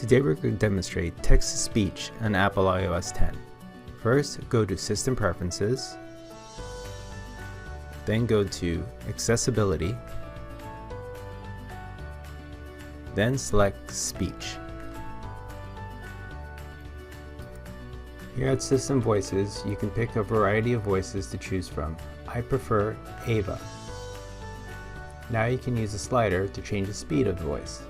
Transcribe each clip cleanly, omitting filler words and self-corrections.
Today we're going to demonstrate text-to-speech on Apple iOS 10. First, go to System Preferences, then go to Accessibility, then select Speech. Here at System Voices, you can pick a variety of voices to choose from. I prefer Ava. Now you can use a slider to change the speed of the voice.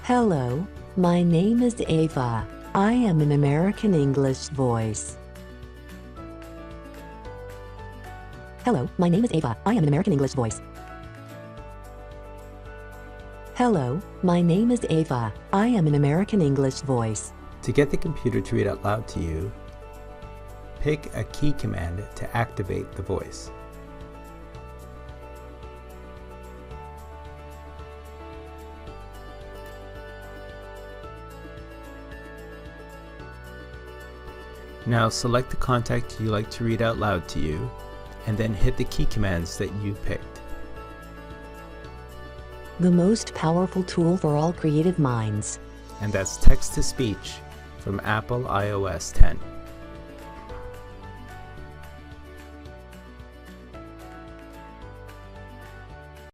Hello, my name is Ava. I am an American English voice. Hello, my name is Ava. I am an American English voice. Hello, my name is Ava. I am an American English voice. To get the computer to read out loud to you, pick a key command to activate the voice. Now select the contact you like to read out loud to you, and then hit the key commands that you picked. The most powerful tool for all creative minds. And that's text-to-speech from Apple iOS 10.